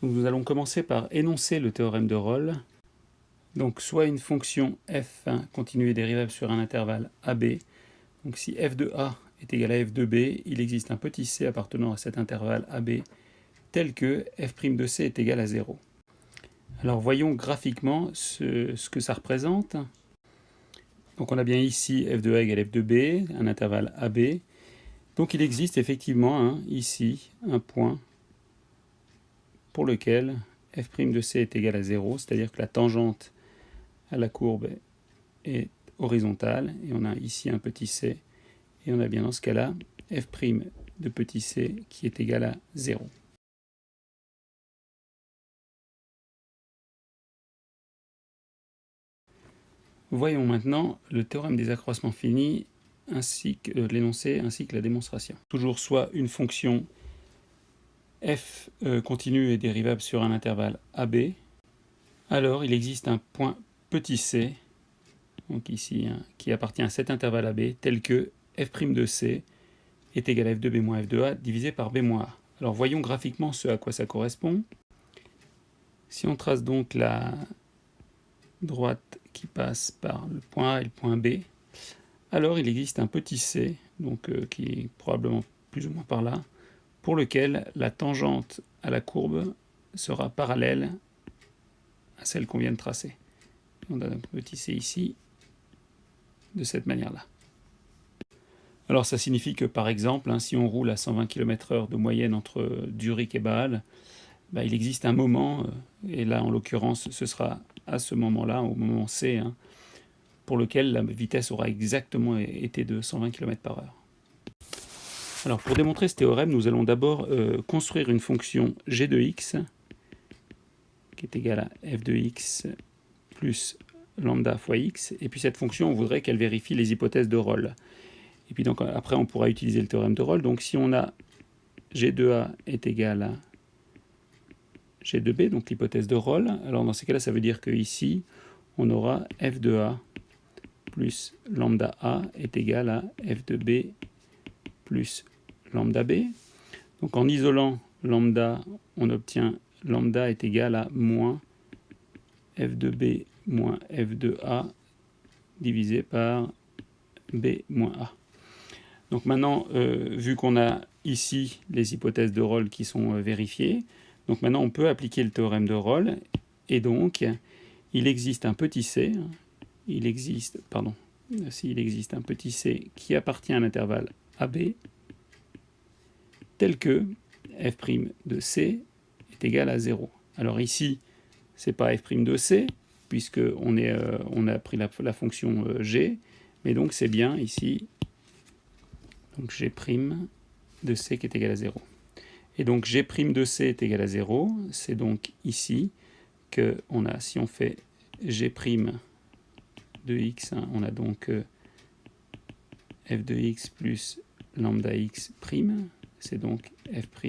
Donc nous allons commencer par énoncer le théorème de Rolle. Donc soit une fonction f continue et dérivable sur un intervalle AB. Donc si f de a est égal à f de b, il existe un petit c appartenant à cet intervalle AB tel que f' de c est égal à 0. Alors voyons graphiquement ce que ça représente. Donc on a bien ici f de a égale f de b, un intervalle AB. Donc il existe effectivement ici un point pour lequel f' de c est égal à 0, c'est-à-dire que la tangente à la courbe est horizontale, et on a ici un petit c, et on a bien dans ce cas-là f' de petit c qui est égal à 0. Voyons maintenant le théorème des accroissements finis, ainsi que l'énoncé, ainsi que la démonstration. Toujours soit une fonction f continue et dérivable sur un intervalle AB, alors il existe un point petit c, donc ici, qui appartient à cet intervalle AB, tel que f' de c est égal à f de b moins f de a divisé par b moins a. Alors voyons graphiquement ce à quoi ça correspond. Si on trace donc la droite qui passe par le point A et le point B, alors il existe un petit c, donc qui est probablement plus ou moins par là, pour lequel la tangente à la courbe sera parallèle à celle qu'on vient de tracer. On a un petit c ici, de cette manière-là. Alors ça signifie que par exemple, si on roule à 120 km/h de moyenne entre Zurich et Bâle, il existe un moment, et là en l'occurrence ce sera à ce moment-là, au moment C, pour lequel la vitesse aura exactement été de 120 km/h. Alors pour démontrer ce théorème, nous allons d'abord construire une fonction g de x qui est égale à f de x plus lambda fois x, et puis cette fonction on voudrait qu'elle vérifie les hypothèses de Rolle. Et puis donc après on pourra utiliser le théorème de Rolle. Donc si on a g de a est égal à g de b, donc l'hypothèse de Rolle, alors dans ces cas-là ça veut dire que ici on aura f de a plus lambda a est égal à f de b plus lambda b. Donc en isolant lambda, on obtient lambda est égal à moins f de b moins f de a divisé par b moins a. Donc maintenant, vu qu'on a ici les hypothèses de Rolle qui sont vérifiées, donc maintenant on peut appliquer le théorème de Rolle, et donc il existe un petit c, il existe un petit c qui appartient à un intervalle AB, tel que f' de c est égal à 0. Alors ici, c'est pas f' de c, puisqu'on a pris la fonction g, mais donc c'est bien ici, donc g' de c qui est égal à 0. Et donc g' de c est égal à 0, c'est donc ici que on a, si on fait g' de x, on a donc f de x plus lambda x prime, c'est donc f'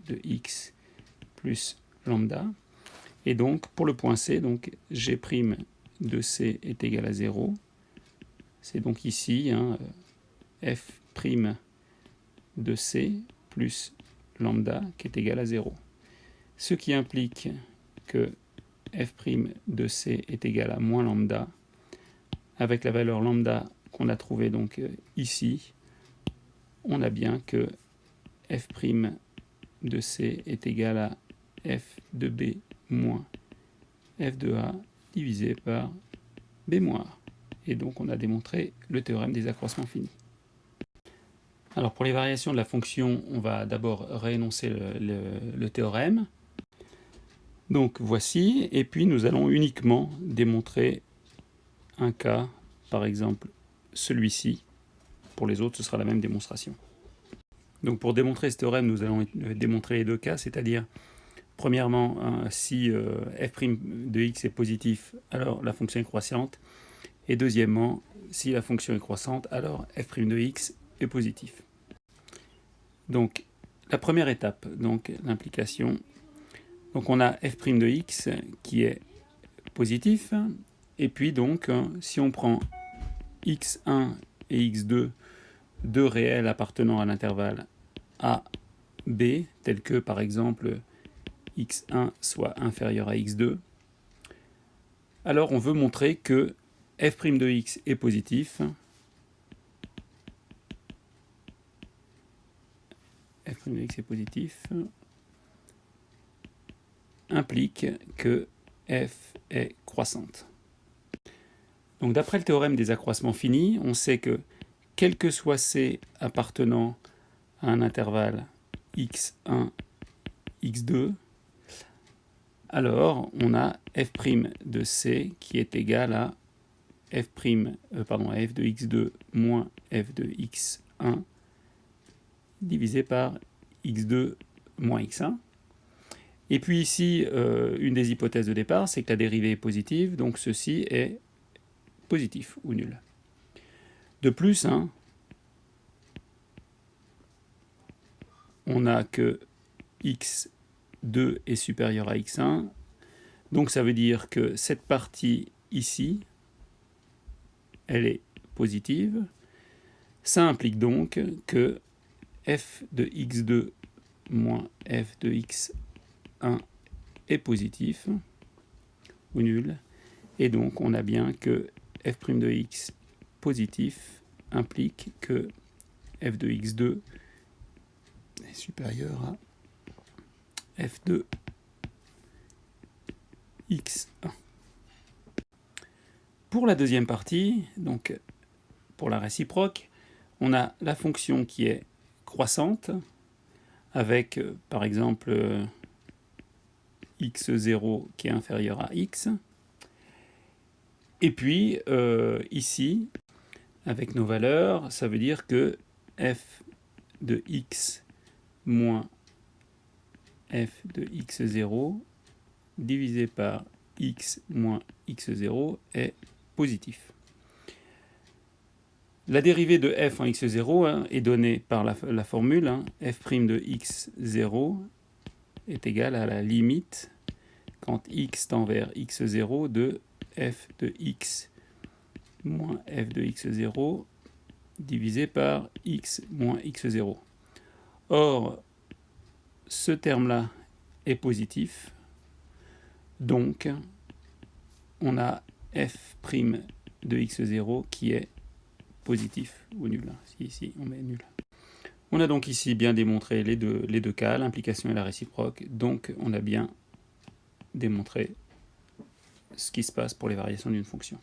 de x plus lambda. Et donc pour le point C, donc g' de c est égal à 0, c'est donc ici f' de c plus lambda qui est égal à 0. Ce qui implique que f' de c est égal à moins lambda, avec la valeur lambda qu'on a trouvée donc ici, on a bien que f' de c est égal à f de b moins f de a divisé par b moins a. Et donc on a démontré le théorème des accroissements finis. Alors pour les variations de la fonction, on va d'abord réénoncer le théorème. Donc voici, et puis nous allons uniquement démontrer un cas, par exemple celui-ci. Pour les autres, ce sera la même démonstration. Donc pour démontrer ce théorème, nous allons démontrer les deux cas, c'est-à-dire premièrement, si f' de x est positif, alors la fonction est croissante, et deuxièmement, si la fonction est croissante, alors f' de x est positif. Donc la première étape, donc l'implication, donc on a f' de x qui est positif, et puis donc si on prend x1 et x2, deux réels appartenant à l'intervalle a, b, tels que par exemple x1 soit inférieur à x2, alors on veut montrer que f' de x est positif, f' de x est positif, implique que f est croissante. Donc d'après le théorème des accroissements finis, on sait que quel que soit c appartenant à un intervalle x1, x2, alors on a f' de c qui est égal à f' de x2 moins f de x1 divisé par x2 moins x1. Et puis ici, une des hypothèses de départ, c'est que la dérivée est positive, donc ceci est positif ou nul. De plus, on a que x2 est supérieur à x1, donc ça veut dire que cette partie ici, elle est positive. Ça implique donc que f de x2 moins f de x1 est positif ou nul, et donc on a bien que f' de x positif implique que f de x2 est supérieur à f de x1. Pour la deuxième partie, donc pour la réciproque, on a la fonction qui est croissante avec par exemple x0 qui est inférieur à x. Et puis ici, avec nos valeurs, ça veut dire que f de x moins f de x0 divisé par x moins x0 est positif. La dérivée de f en x0 est donnée par la formule f' de x0 est égal à la limite quand x tend vers x0 de f de x moins f de x0 divisé par x moins x0. Or, ce terme-là est positif, donc on a f' de x0 qui est positif ou nul. Ici, on met nul. On a donc ici bien démontré les deux cas, l'implication et la réciproque, donc on a bien démontrer ce qui se passe pour les variations d'une fonction.